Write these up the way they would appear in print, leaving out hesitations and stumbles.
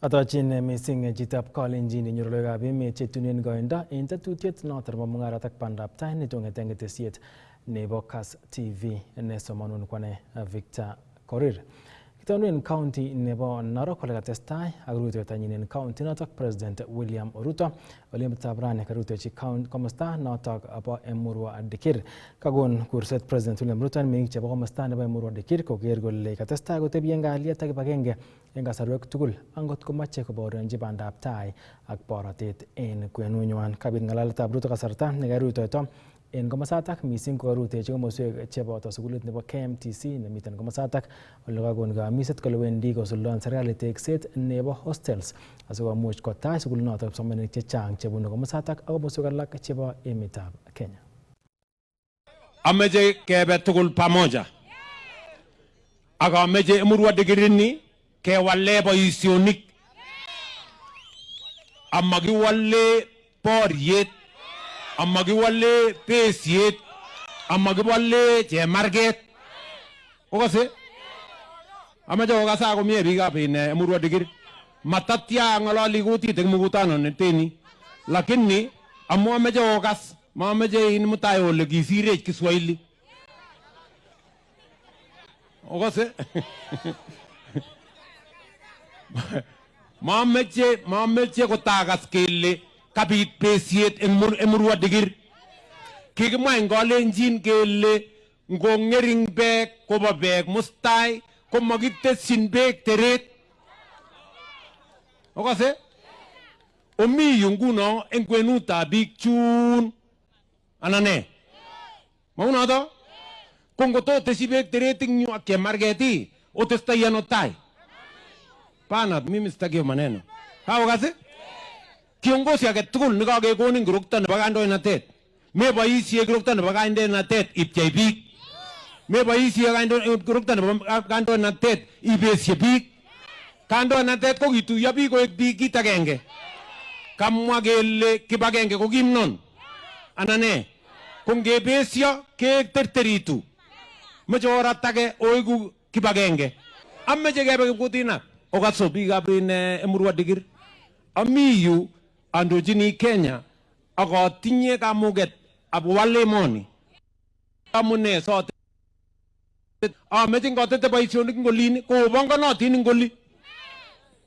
Atochin missing chitab Kalenjin inyoru logoiwekab emet chetunen koindo en tetutiet noton nebo mung'aret ak bandab tai netong'eten ketesiet nebo Kass TV nesomonun kwane Victor Korir. Kitonunen county nebo Narok kole katestai ak rutoitonyin en county notok President William Ruto olemutab rani karutochi komosta notok bo Emurua Dikir. Kagon kurset President William Ruto en meng'ik chebo komosta nebo Emurua Dikir koker kole katestai kotebi en kalyet ak kibagenge en kasarwek tugul angot komoche kobaorionji bandab tai ak borotet en kwenunywan. Kabit ng'alaletab Ruto kasarta nekarutoito en komosatak missing ko karutechi komoswek cheboto sukulit nebo KMTC nemiten komosatak ole kakon kamiset kole wendi kosuldaen serikali tekset nebo hostels asikomuch kotach sukulinotok kipsomaninik chechang chebunu komosatak ak komoswek alak chebo emetab Kenya. Ameche kebe tugul pamoja ak ameche Emurua Dikirini kewale boisionik amakiwale boriet amakiwale besiet amakiwale chemarget okase amache okasa komie biikab Emurua Dikir matatya ng'ololi kutit eng mkutano neteni lakini amu ameche okas mameche in mutai ole kisirech Kiswahili okase mameche kotakas kele kabit besiet eng Emurua Dikir. Kikimwa eng Kalenjin kele ngong'ering beek kobo beek mustai komakitesyin beek teret. Okase? Omi yu nguno eng kwenutab biik chun anan ne? Maunoto? Ko ngototesyi beek teret eng yu ak chemarget otestai ano tai? Pana mimi sitaki maneno. Okase? Kiongozi age tugul nekakekonin kirokto nebo kandoinatet meboisie kirokto nebo kandoinatet ipchei biik meboisie kirokto nebo kandoinatet ibesie biik kandoinatet ko kituiyo biik koek biik kit agenge kamwa kele kibagenge ko kimnon anan ne ko ngebesio keterteritu meche orat age oiku kibagenge ameche kebe kipkutinak okaso biikab Emurua Dikir ami yu andojini Kenya ak atinye kamuget abwal emoni amune sote ameche ngotete boisionik ngolin ko bongonotin ngoli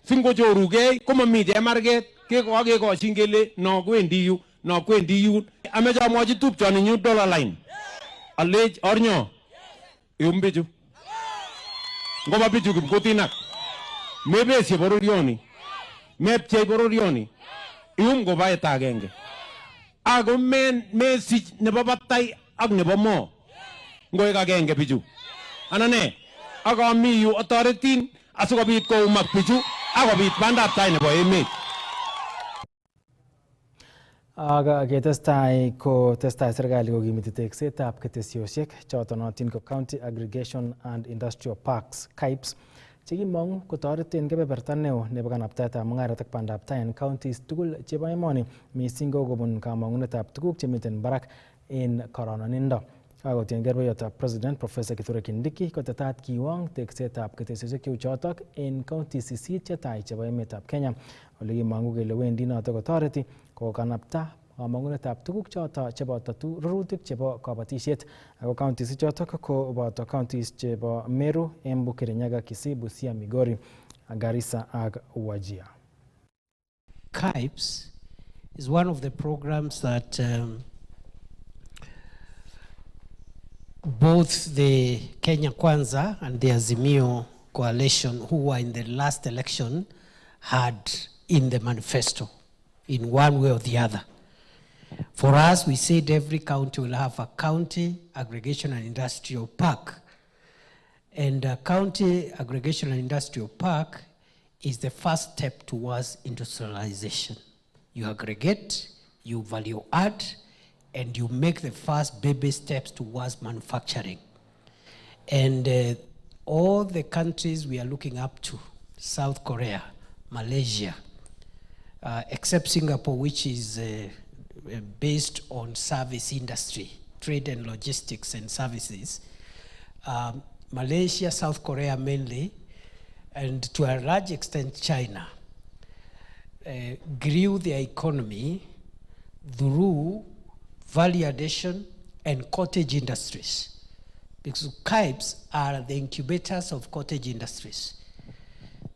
singochorugei komami chemarget kekoshin kele no kwendi yu no kwendi yun ameche amwochi tupchoni nyu dollar line alech ornyo yum bichu ngoba bichu kipkutinak mebesie bororioni mepchei bororioni ium ko baet agenge ako mesich nebo batai ak nebo mo ngoek agenge bichu anan ne ak ami yu atoretin asikobit koumak bichu akobit bandab tai nebo emet. Ketestai serikali kokimiti teksetab ketesiosiek chotonotin ko County Aggregation and Industrial Parks KAIPs chekimong'u kotoreten kebeberta neo nebo kanabtaetab mung'aret ak bandab tai en counties tugul chebo emoni missing ko kobun kamong'unetab tuguk chemiten barak en kororonindo. Kakotiengei rubeiwotab President Professor Kithure Kindiki kotetat kiwong teksetab ketesiosiek cheu chotok en counties 8 chetai chebo emetab Kenya ole kimong'u kele wendi notok kotoreti kokanapta kamong'unetab tuguk choto cheboto rurutik chebo kabatisiet ako counties chotok ko boto counties chebo Meru, Embu, Kirinyaga, Kisii, Busia, Migori, Garissa ak Wajir. KAIPs is one of the programs that both the Kenya Kwanza and the Azimio coalition, who were in the last election, had in the manifesto in one way or the other. For us, we said every county will have a county aggregation and industrial park. And a county aggregation and industrial park is the first step towards industrialization. You aggregate, you value add, and you make the first baby steps towards manufacturing. And all the countries we are looking up to, South Korea, Malaysia, except Singapore, which is based on service industry, trade and logistics and services. Malaysia, South Korea mainly, and to a large extent China grew their economy through value addition and cottage industries. Because KIPES are the incubators of cottage industries.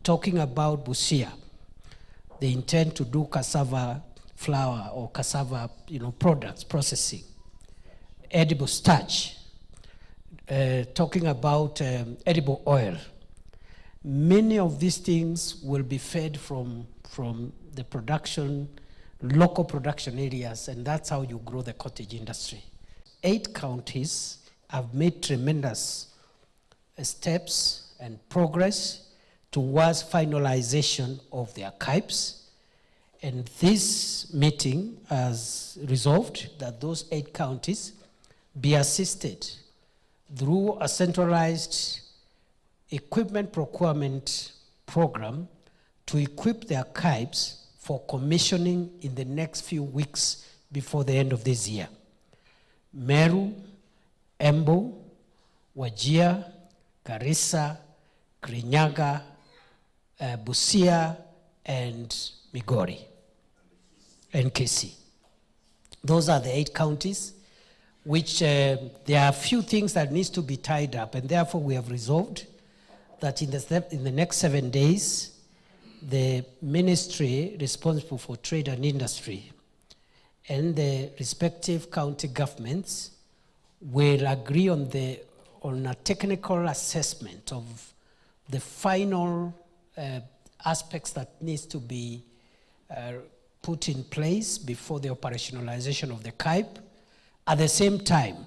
Talking about Busia, they intend to do cassava flour or cassava products, processing, edible starch, talking about edible oil. Many of these things will be fed from the production, local production areas, and that's how you grow the cottage industry. 8 counties have made tremendous steps and progress towards finalization of their KIPES. And this meeting has resolved that those 8 counties be assisted through a centralized equipment procurement program to equip their KIPES for commissioning in the next few weeks before the end of this year. Meru, Embu, Wajir, Garissa, Kirinyaga, Busia, and Migori, and Kass. Those are the 8 counties, which there are a few things that needs to be tied up, and therefore we have resolved that in the next 7 days, the ministry responsible for trade and industry and the respective county governments will agree on a technical assessment of the final aspects that needs to be put in place before the operationalization of the KIPE. At the same time,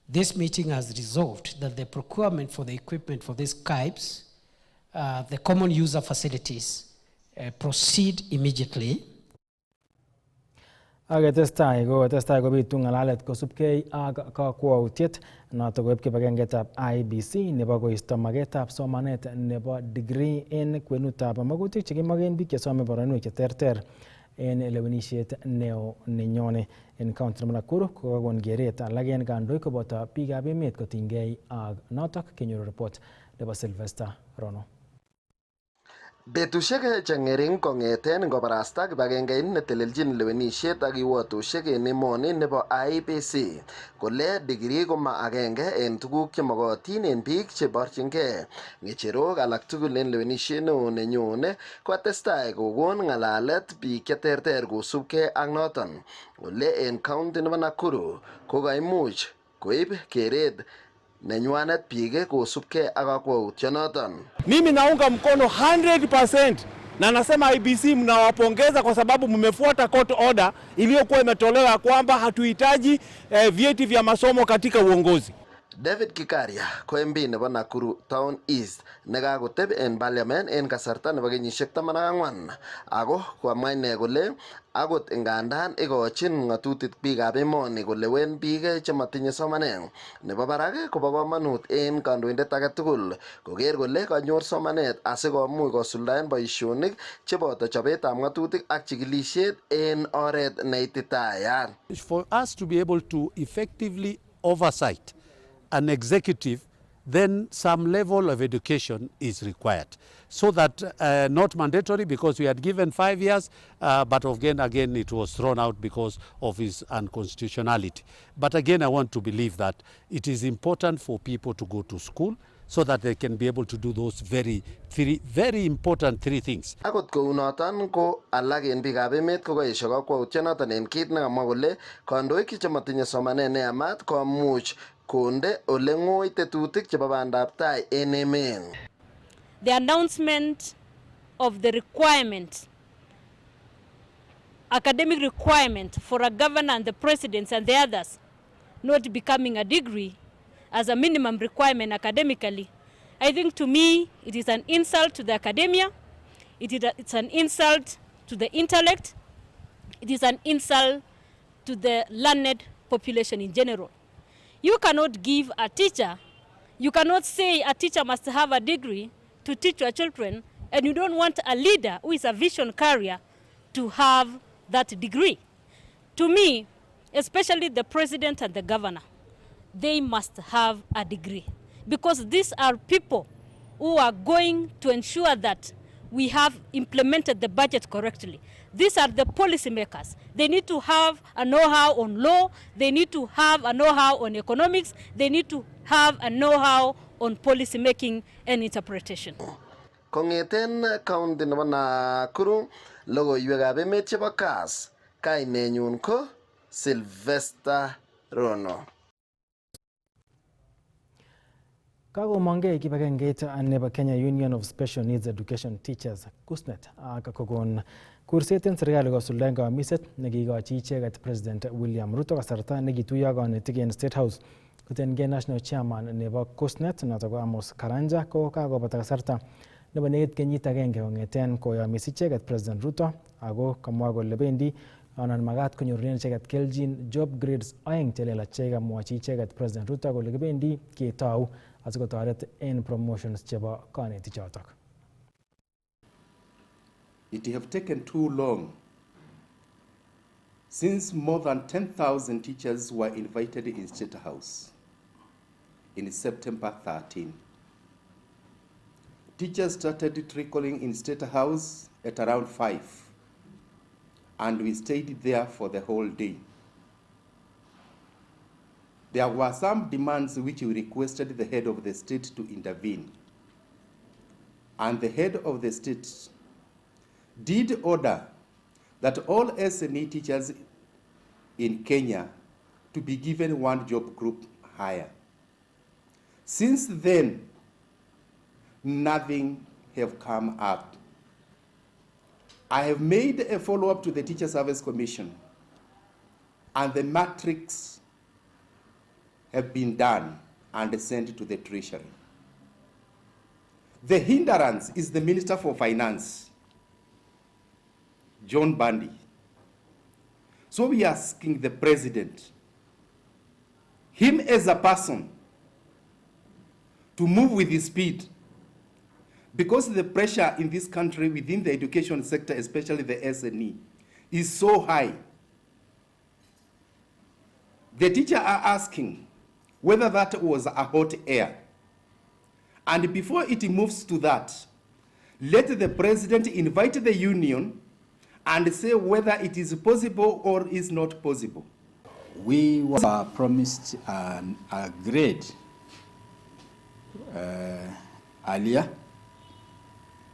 this meeting has resolved that the procurement for the equipment for these KIPES, the common user facilities, proceed immediately. Testai kobitu ng'alalet kosubkei ak kakwautiet notok koib kibagengetab IEBC nebo koisto magetab somanet nebo degree en kwenutab magutik chekimaken biik chesome boroinwek cheterter en lewenisiet neo nenyone en county nebo Nakuru kokakon keret alak en kandoik koboto biikab emet kotinygei ak notok. Kenyoru report nebo Sylvester Rono. Betusiek cheng'ering kong'eten ngobarasta kibagengeit netelelchin lewenisiet ak kiwatoshek en emoni nebo IEBC kole degree koma agenge en tuguk chemogotin en biik cheborchingei ng'echerok alak tugul en lewenisiet neo nenyone, kotestai kokon ng'alalet biik cheterter kosubkei ak noton ole en county nebo Nakuru kokaimuch koib keret nenywanet biik kosubkei ak kakwautyonoton. Mimi naunga mkono 100% na nasema IEBC mnawapongeza kwa sababu mmefuata court order iliyokuwa imetolewa kwamba hatuhitaji vyeti vya masomo katika uongozi. David Kikaria ko MP nebo Nakuru Town East nekakoteb en parliament en kasarta nebo kenyisiek 14 ako komwa ine kole akot ingandan ikochin ng'atutik biikab emoni kolewen biik chematinye somanet nebo barak kobo komonut en kandoindet age tugul koker kole kanyor somanet asikomuch kosuldaen boisionik cheboto chobetab ng'atutik ak chikilisiet en oret neititayat. For us to be able to effectively oversight an executive, then some level of education is required. So that not mandatory because we had given 5 years, but again it was thrown out because of his unconstitutionality. But again, I want to believe that it is important for people to go to school so that they can be able to do those very important 3 things. Akot kounoton ko alak en biikab emet kokoesho kakwautyonoton en kit nekamwa kole kandoik chematinye somanet neyamat komuch konde ole ng'oi tetutik chebo bandab tai en emet. The announcement of the requirement, academic requirement for a governor and the presidents and the others not becoming a degree as a minimum requirement academically, I think to me it is an insult to the academia, it's an insult to the intellect, it is an insult to the learned population in general. You cannot give a teacher, you cannot say a teacher must have a degree to teach your children, and you don't want a leader who is a vision carrier to have that degree. To me, especially the president and the governor, they must have a degree because these are people who are going to ensure that we have implemented the budget correctly. These are the policy makers. They need to have a know-how on law. They need to have a know-how on economics. They need to have a know-how on policy making and interpretation. Kongeten county nebo Nakuru, logoiwekab emet chebo Kass, kainenyun ko Sylvester Rono. Kagomongei kibagengeit nebo Kenya Union of Special Needs Education Teachers KUSNET ak kokon kurset en serikali kosuldaen kamiset nekikochi icheket President William Ruto kasarta nekituiyo konetik en State House. Kotengei National Chairman nebo KUSNET noton ko Amos Karanja ko kakobata kasarta nebo nekit kenyit agenge kong'eten koyomis icheket President Ruto ako kamwa kole bendi anan magat konyorunen icheket keljin job grades 2 chelelach chekamwochi icheket President Ruto kole kibendi ketou asikotoret en promotions chebo kanetichotok. It have taken too long since more than 10,000 teachers were invited in State House in September 13. Teachers started trickling in State House at around 5, and we stayed there for the whole day. There were some demands which we requested the head of the state to intervene. And the head of the state did order that all SNE teachers in Kenya to be given one job group higher. Since then, nothing have come up. I have made a follow-up to the Teacher Service Commission, and the matrix have been done and sent to the Treasury. The hindrance is the Minister for Finance, John Bundy. So we are asking the President, him as a person, to move with his speed, because the pressure in this country within the education sector, especially the SNE, is so high. The teachers are asking whether that was a hot air. And before it moves to that, let the President invite the union and say whether it is possible or is not possible. We were promised a grade earlier,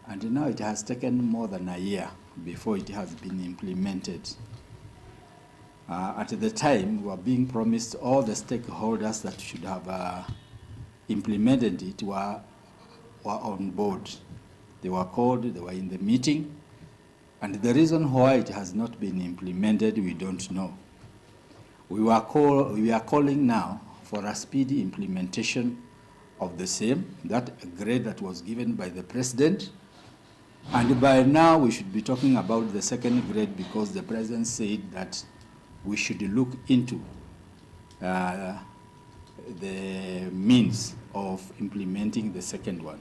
and now it has taken more than a year before it has been implemented. At the time, we were being promised all the stakeholders that should have implemented it were on board. They were called, they were in the meeting, and the reason why it has not been implemented, we don't know. We are calling now for a speedy implementation of the same, that grade that was given by the President. And by now, we should be talking about the second grade, because the President said that we should look into the means of implementing the second one.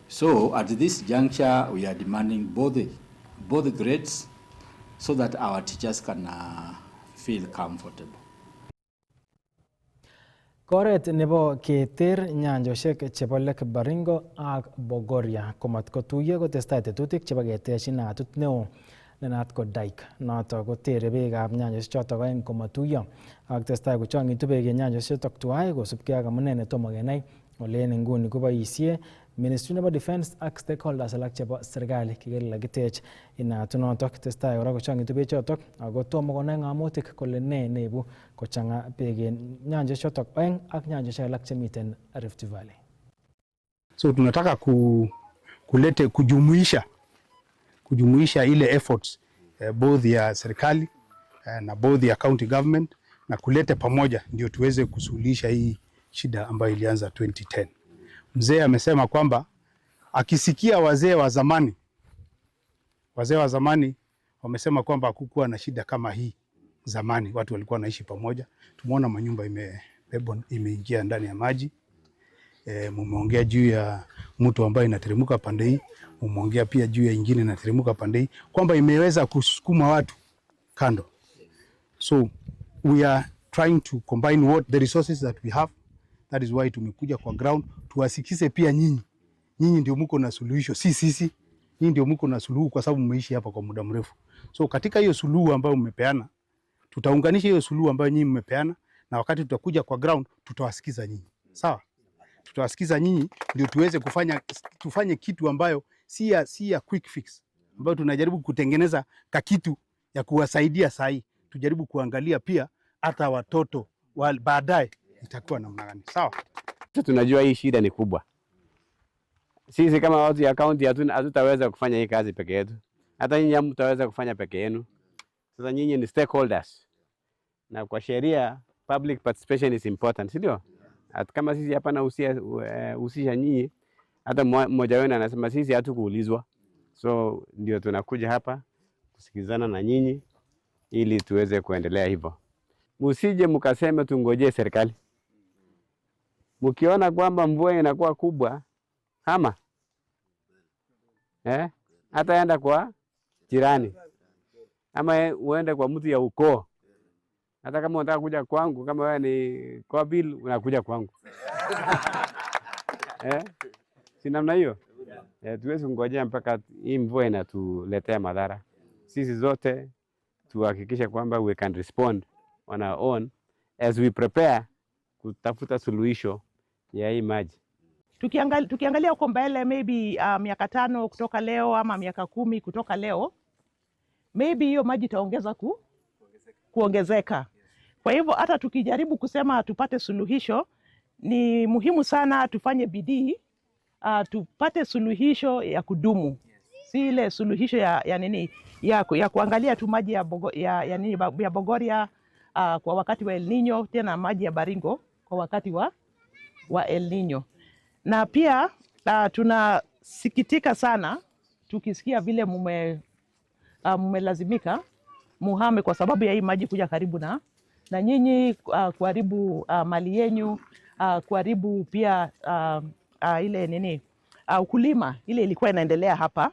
So at this juncture, we are demanding both grades so that our teachers can feel comfortable. Koret nebo keter nyanjoshek chebo Lake Baringo ak Bogoria komat kotuiyo kotestai tetutik chebo ketech inatut neo nenat ko dike noto kotere beekab nyanjoshek chotok aeng komatuiyo ak testai kochongitu beek en nyanjoshek chotok tuwai kosubkei ak amune netomo kenai ole en nguni koboisie Ministry nebo Defense ak stakeholders alak chebo serikali keker kole kitech inatut notok. Testai kora kochongitu beek chotok ako tomo konai ng'amotik kole ne neibu kochanga beek en nyanjoshek chotok aeng ak nyanjoshek alak chemiten Rift Valley. So tunataka kujumuisha ile efforts both ya serikali na both ya county government na kulete pamoja ndio tuweze kusuluhisha hii shida ambayo ilianza 2010. Mzee amesema kwamba akisikia wazee wa zamani wamesema kwamba hakukuwa na shida kama hii zamani, watu walikuwa naishi pamoja. Tumeona manyumba imeingia ndani ya maji. Mumeongea juu ya mtu ambaye inateremka pande hii, mumeongea pia juu ya ingine inateremka pande hii, kwamba imeweza kusukuma watu kando. So we are trying to combine what the resources that we have. That is why tumekuja kwa ground tuwasikize pia nyinyi ndio mko na suluhisho, si sisi. Hii ndio mko na suluhu kwa sababu mmeishi hapa kwa muda mrefu. So katika hiyo suluhu ambayo mmepeana, tutaunganisha hiyo suluhu ambayo nyinyi mmepeana, na wakati tutakuja kwa ground tutawasikiza nyinyi. Sawa? Tutawasikiza nyinyi ndio tuweze tufanye kitu ambayo si ya quick fix, ambayo tunajaribu kutengeneza kitu ya kuwasaidia sahi. Tujaribu kuangalia pia hata watoto baadaye itakuwa namna gani. Sawa? Tunajua hii shida ni kubwa. Sisi kama watu ya county hatutaweza kufanya hii kazi peke yetu. Hata nyinyi hamtaweza kufanya peke yenu. Sasa nyinyi ni stakeholders. Na kwa sheria public participation is important, ndio? Hata kama sisi hapa na husisha nyinyi, hata mmoja wenu anasema sisi hatukuulizwa. So ndio tunakuja hapa kusikizana na nyinyi ili tuweze kuendelea hivyo. Msije mkasema tungojee serikali. Mkiona kwamba mvua inakuwa kubwa, hama. Hata enda kwa jirani. Ama uende kwa mtu ya ukoo. Hata kama unataka kuja kwangu, kama wewe ni kwa bill unakuja kwangu. Si namna hiyo? Tuwezi kungojea mpaka hii mvua inatuletea madhara. Sisi zote tuhakikishe kwamba we can respond on our own as we prepare kutafuta suluhisho ya hii maji. Tukiangalia huko mbele maybe miaka 5 kutoka leo ama miaka 10 kutoka leo, maybe hiyo maji itaongeza kuongezeka. Kwa hivyo hata tukijaribu kusema tupate suluhisho, ni muhimu sana tufanye bidii tupate suluhisho ya kudumu. Si ile suluhisho ya kuangalia tu maji ya Bogoria kwa wakati wa El Nino, tena maji ya Baringo kwa wakati wa El Nino. Na pia tunasikitika sana tukisikia vile mmelazimika muhame kwa sababu ya hii maji kuja karibu na nyinyi, kuharibu mali yenu, kuharibu pia ile ukulima ile ilikuwa inaendelea hapa.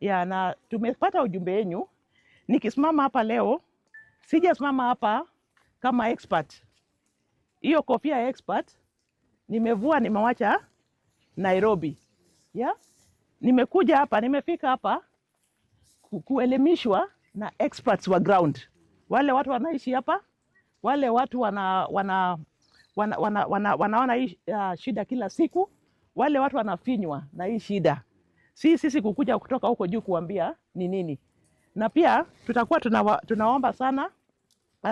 Na tumepata ujumbe wenu. Nikisimama hapa leo, sijasimama hapa kama expert. Hiyo kofia ya expert nimevua, nimewacha Nairobi. Nimekuja hapa, nimefika hapa kuelimishwa na experts wa ground. Wale watu wanaishi hapa, wale watu wanaona hii shida kila siku, wale watu wanafinywa na hii shida. Sisi kukuja kutoka huko juu kuambia ni nini. Na pia tutakuwa tunaomba sana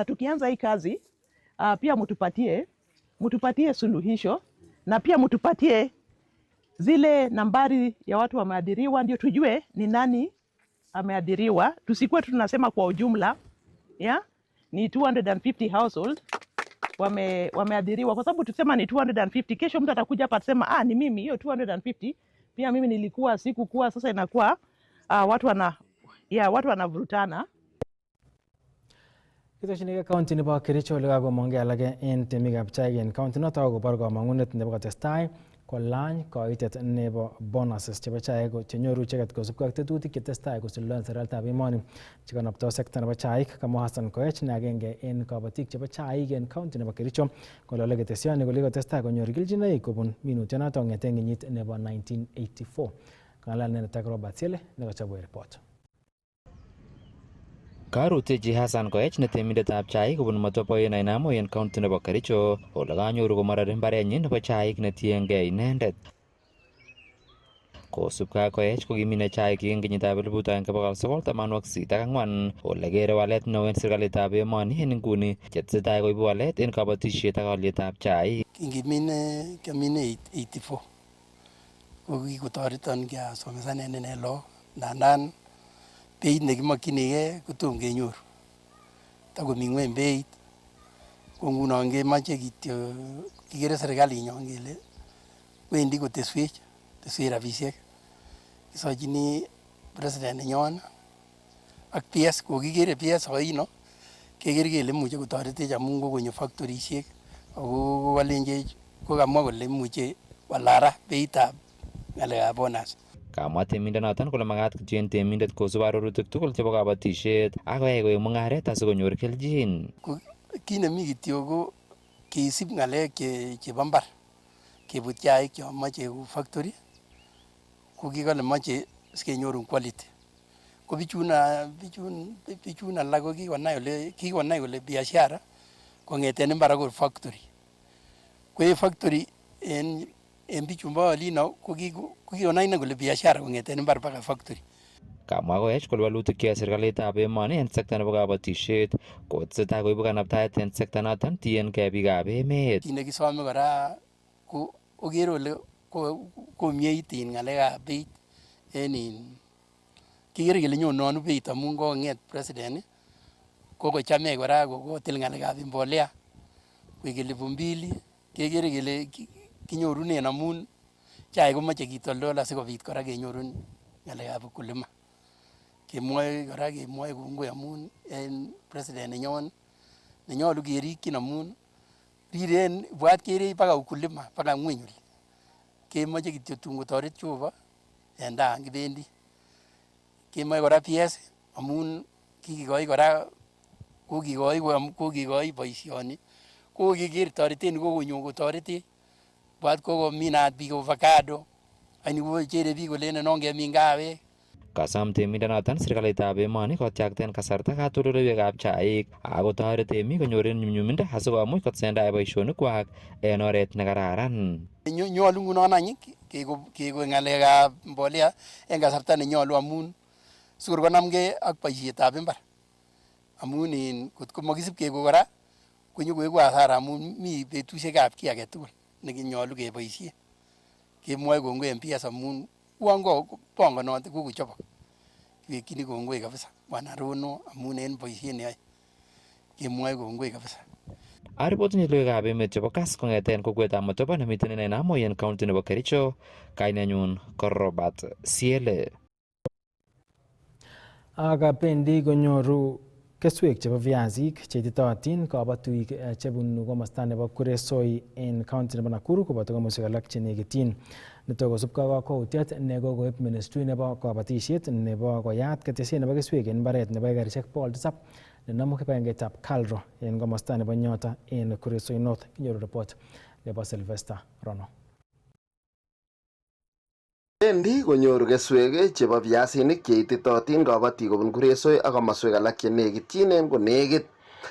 tukianza hii kazi pia mtupatie suluhisho, na pia mtupatie zile nambari ya watu wameadhiriwa, ndio tujue ni nani ameadhiriwa. Tusikuwe tunasema kwa ujumla ni 250 household wameadhiriwa, kwa sababu tusema ni 250, kesho mtu atakuja hapa atasema ni mimi hiyo 250 pia mimi nilikuwa sikukuwa. Sasa inakuwa watu wanavurutana. Kitochinige county nebo Kericho ole kakomongei alage en temikab chaik en county noton kobor komongunet nebo kotestai kolany koitet nebo bonuses chebo chaik chenyoru icheket kosubkei ak tetutik chetestai kosuldaen serikalitab emoni chekanoptoi sekta nebo chaik. Kamwa Hassan Koech ne agenge en kabatik chebo chaik en county nebo Kericho kole ole ketesioni kole kotestai konyor kelchinoik kobun minutionoto kong'eten kenyit nebo 1984. Kangalal nenetak Robert Siele nekachobwech report. Karutechi Hassan Koech ne temindetab chaik kobun Matopoe Nainamo en county nebo Kericho ole kanyoru komarari mbarenyin nebo chaik netiengei inendet. Kosubkei ak Koech kokimine chaik en kenyitab 1984 ole kere walet neo en serikalitab emoni en nguni chetesetai koibu walet en kabatisiet ak alyetab chaik. Kiamine 84 ko kikotoreton kiasomesanen ine lagok, ndandan beit nekimakchinigei kotom kenyoru, takomi ngweny beit. Ko ngunon kemoche kityo kikere serikalinyon kele wendi koteswech rabisiek. Kisochini president nenyon ak PS, kokikere PS oino keker kele imuche kotoretech amun kokonyo factorisiek ako kolenjech kokamwa kole imuche walara beitab ng'alekab bonus. Kamwa temindonoton kole makat kityo en temindet kosub arorutik tugul chebo kabatisiet ak koyai koik mung'aret asikonyor kelchin. Kit nemi kityo ko kisib ng'alek chebo mbar, kebut chaik chomoche kou factory, ko kikole moche sikenyorun quality. Ko bichun alak ko kikonai kole biashara kong'eten imbar akoi factory. Ko factory en bichun bo olino ko kikonai kole biashara kong'eten imbar mpaka factory. Kamwa Koech kole walutik che serikalitab emoni en sekta nebo kabatisiet kotesetai koibu kanabtaet en sekta noton tiengei biikab emet. Kit nekisome kora ko okere ole komieit ng'alekab beit en kikere kele nyononu beit amun kong'et president kokochamech kora kotil ng'alekab mbolea koik 2,000 kekere kele kinyorunen amun chaik komoche kitoldol asikobit kora kenyorun ng'alekab ukulima. Kemwoe kongoi amun en president nenyon nenyolu kerikyin amun riren bwat kerech mpaka ukulima mpaka ngweny oli. Kemoche kityo tun kotoret Jehova en taa kibendi. Kemoe kora PS amun kikikoi kora kokikoi boisioni kokiker toretet nekokonyo kotoretech bwat kokominat biik avocado ani kochere biik kolenen ongemin kawek. Kasam temindenoton serikalitab emoni kotyakten kasarta katoltoleiwekab chaik ako toret temik konyor nyumnyumindo asikomuch kotesentai boisionikwak en oret nekararan. Nyolu ngunon any kekoi ng'alekab mbolea en kasarta nenyolu amun sikor konamgei ak boisietab imbar. Amun kotko mokisib kekoi kora konyokoiku hasara amun mi betusiekab kiy age tugul nenyolu keboisien. Kemwoe kongoi en PS amun uon bongonoti kokochobok. Kiwekyini kongoi kabisa Bwana Rono amun en boisiet neyoe. Kemwoe kongoi kabisa. Aripotinye logoiwekab emet chebo Kass kong'eten kokwetab Motoba nemiten en Naimoi en county nebo Kericho. Kainenyun ko Robert Siele. Akapendi konyoru keswek chebo viasik cheititootin kabatik chebunu komosta nebo Kuresoi en county nebo Nakuru koboto komoswek alak chenekityin. Nitok kosubkei ak kakwautiet nekokoib ministry nebo kabatisiet nebo koyat ketesiet nebo keswek en mbaret nebo ekarisiek 700 nenomu kibagengeitab KALRO en komosta nebo Nyota en Kuresoi North. Kinyoru report nebo Sylvester Rono. Bendi konyoru keswek chebo viasinik cheititootin kabatik kobun Kuresoi ak komoswek alak chenekityin en konekit.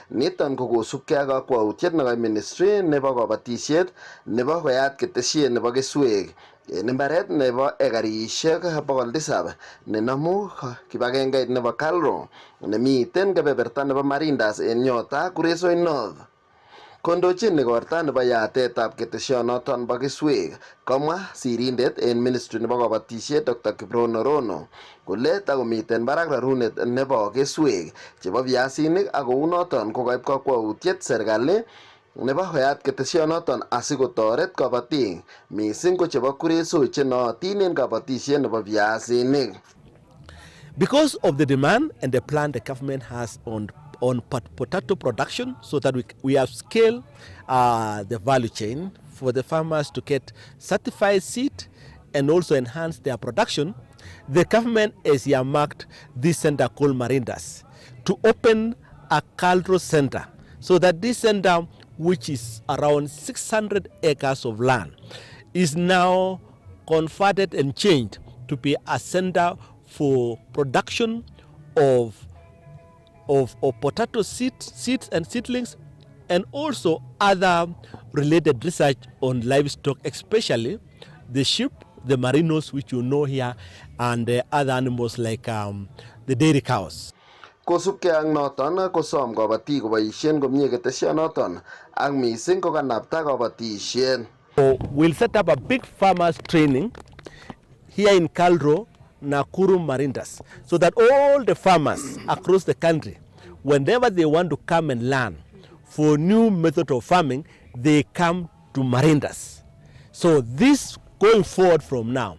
Niton ko kosubkei ak kakwautiet nebo ministry nebo kabatisiet nebo koyat ketesiet nebo keswek en mbaret nebo ekarisiek 700 nenomu kibagengeit nebo KALRO nemiten kebeberta nebo Marindas en Nyota, Kuresoi North. Kondochin igorta nebo yatetab ketesionoton bo keswek komwa sirindet en ministry nebo kabatisiet Dr. Kiprono Rono kole takomiten barak rarunet nebo keswek chebo viasinik ak kounoton kokaib kakwautiet serikali nebo koyat ketesionoton asikotoret kabatik mising ko chebo Kuresoi chenootin en kabatisiet nebo viasinik. Because of the demand and the plan the government has on potato production, so that we have scaled the value chain for the farmers to get certified seed and also enhance their production, the government has earmarked this center called Marindas to open a KALRO center, so that this center, which is around 600 acres of land, is now converted and changed to be a center for production of potato seeds and seedlings, and also other related research on livestock, especially the sheep, the merinos, which you know here, and other animals like the dairy cows. Kosubkei ak noton kosom kabatik koboisien komie ketesionoton ak mising ko kanapta kabatisiet. So we'll set up a big farmers training here in KALRO, Nakuru, Marindas, so that all the farmers across the country, whenever they want to come and learn for new method of farming, they come to Marindas. So this going forward from now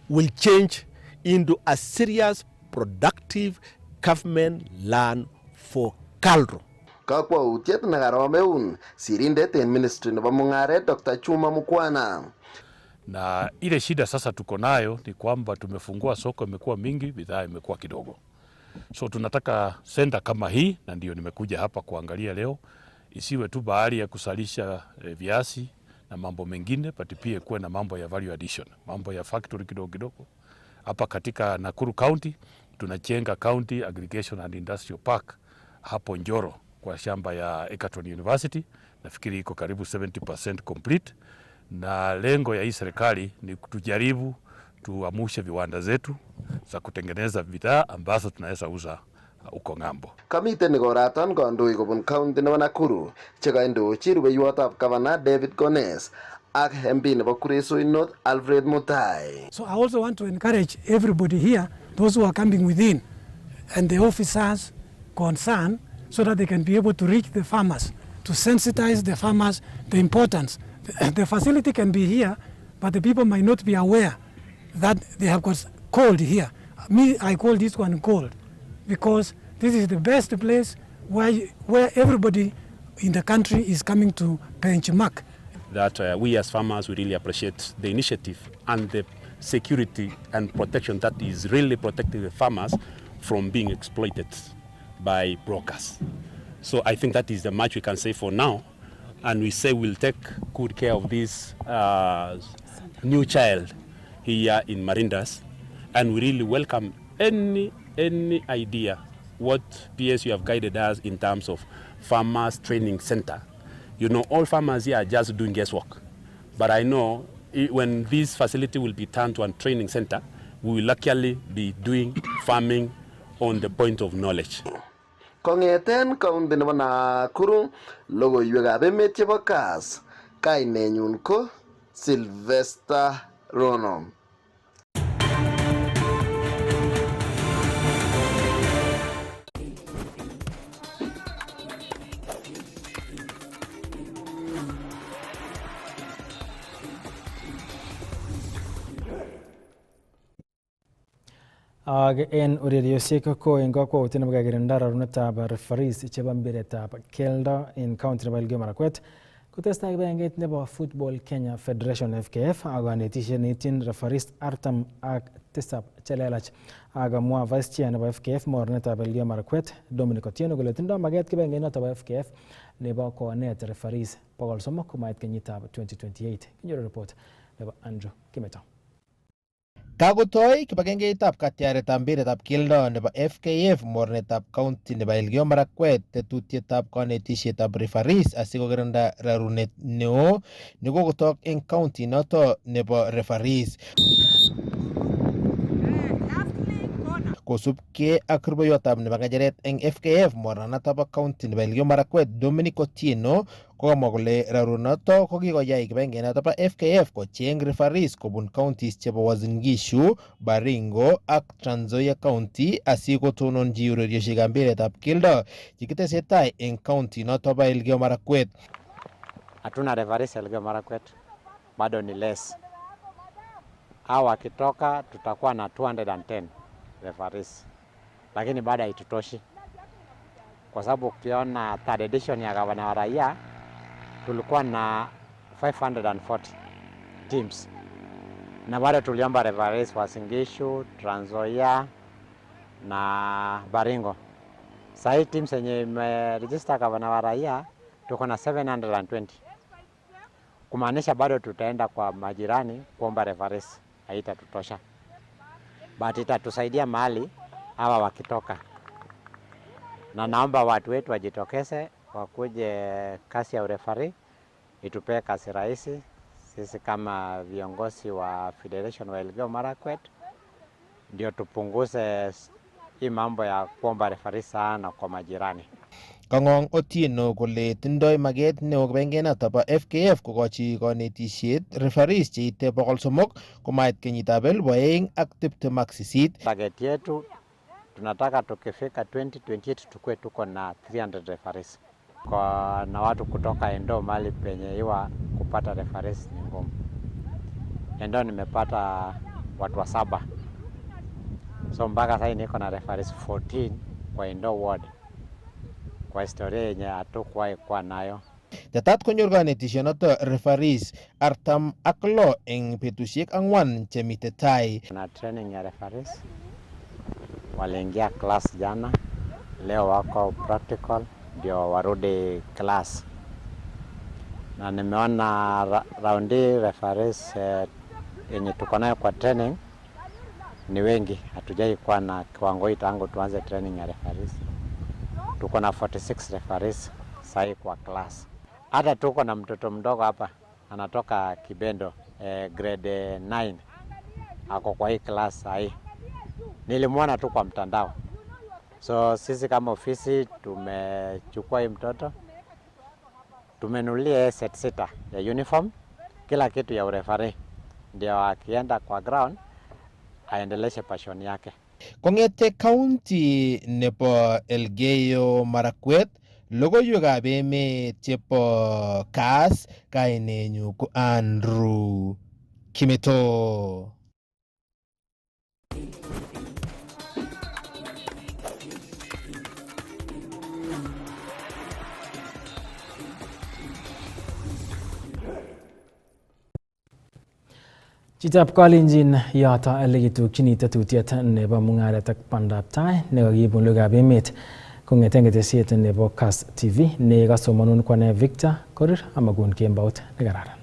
will change into a serious, productive government land for KALRO. Kakwautiet nekaromeun sirindet en ministry nebo Mungaret Dr. Chuma Mukwana. Na ile shida sasa tuko nayo ni kwamba tumefungua soko, imekuwa mingi, bidhaa imekuwa kidogo. So tunataka senda kama hii, na ndio nimekuja hapa kuangalia leo, isiwe tu bahari ya kusalisha viasi na mambo mengine, but pia kuwe na mambo ya value addition, mambo ya factory kidogo kidogo, Hapa katika Nakuru County tunajenga County Aggregation and Industrial Park hapo Njoro kwa shamba ya Egerton University. Nafikiri iko karibu 70% complete, na lengo ya hii serikali ni kutujaribu tuamushe viwanda zetu za kutengeneza bidhaa ambazo tunaweza uza uko ng'ambo. Kamiten igoratan kandoik kobun county nebo Nakuru chekaindochi rubeiwotab Governor David Kass ak MP nebo Kuresoi North Alfred Mutai. So I also want to encourage everybody here, those who are coming within and the officers concerned, so that they can be able to reach the farmers, to sensitize the farmers the importance. The facility can be here, but the people might not be aware that they have got cold here. Me, I call this one cold, because this is the best place where everybody in the country is coming to benchmark. That we as farmers, we really appreciate the initiative and the security and protection that is really protecting the farmers from being exploited by brokers. So I think that is the much we can say for now, and we say we'll take good care of this new child here in Marindas, and we really welcome any idea what PSU have guided us in terms of farmers training center. You know, all farmers here are just doing guesswork, but I know when this facility will be turned to a training center, we will actually be doing farming on the point of knowledge. Kongeten county nebo Nakuru, logoiwekab emet chebo Kass, kainenyun ko Sylvester Rono. En ureriosiek ko en kakwautiet nebo kekirinda rarunetab referees chebo mpiretab keldo en county nebo Elgeyo Marakwet kotestai kibagengeit nebo Football Kenya Federation FKF ak kanetisiet neityin referees 47 chelelach. Akamwa vice chair nebo FKF mornetab Elgeyo Marakwet Dominic Otieno kole tindoi maget kibagengeit noto bo FKF nebo konet referees 300 komait kenyitab 2028. Kinyoru report nebo Andrew Kimeto. Kakotoi kibagengeitab katyaretab mpiretab keldo nebo FKF mornetab county nebo Elgeyo Marakwet tetutietab kanetisietab referees asikokirinda rarunet neo nekokotok eng county noto nebo referees. Kosubkei ak rubeiwotab nebo ng'echeret eng FKF mornanoto bo county nebo Elgeyo Marakwet Dominic Otieno kokamwa kole rarunoto kokikoyai kibagengenoto bo FKF kocheng referees kobun counties chebo Uasin Gishu, Baringo ak Trans Nzoia county asikotononji ureriosiekab mpiretab keldo chekitesetai eng county noto bo Elgeyo Marakwet. Hatuna referees Elgeyo Marakwet, bado ni less. Hawa wakitoka tutakuwa na 210 referees, lakini bado haitutoshi kwa sababu ukiona third edition ya gavana wa raia tulikuwa na 540 teams na bado tuliomba referees wa Uasin Gishu, Trans Nzoia na Baringo. Sasa teams yenye imeregister gavana wa raia tuko na 720, kumaanisha bado tutaenda kwa majirani kuomba referees, haitatutosha. But itatusaidia mahali hawa wakitoka, na naomba watu wetu wajitokeze wakuje kasi ya urefari, itupee kasi rahisi sisi kama viongozi wa Federation wa Elgeyo Marakwet, ndio tupunguze hii mambo ya kuomba refari sana kwa majirani. Kang'ong Otieno kole tindoi maget neo kibagengenoto bo FKF kokochi kanetisiet referees cheite 300 komait kenyitab 2028. Target yetu tunataka tukifika 2028 tukue tuko na 300 referees. Kwa na watu kutoka Endo mali penye iwa kupata referees ni ngumu. Endo nimepata watu wa 7. So mpaka sasa niko na referees 14 kwa Endo ward. Kwa historia yenye hatukuwahi kuwa nayo. Tetat konyor kanetisionoto referees 46 eng betusiek 4 chemite tai. Na training ya referees waliingia class jana, leo wako practical ndio warudi class. Na nimeona raundi referees yenye tuko nayo kwa training ni wengi, hatujai kuwa na kiwango hii tangu tuanze training ya referees. Tuko na 46 referees sahi kwa class. Hata tuko na mtoto mdogo hapa anatoka Kibendo grade 9 ako kwa hii class sahi. Nilimwona tu kwa mtandao. So sisi kama ofisi tumechukua hii mtoto, tumenunulia set sita ya uniform, kila kitu ya referee, ndio akienda kwa ground aendeleshe passion yake. Kongete county nebo Elgeyo Marakwet, logoiwekab emet chebo Kass, kainenyu ko Andrew Kimeto. Chitab Kalenjin yoto ele kitukchini tetutiet nebo Mungaret ak bandab tai nekakibun logoiwekab emet kong'eten ketesiet nebo Kass TV ne kasomanun kwane Victor Korir amakon kembout nekararan.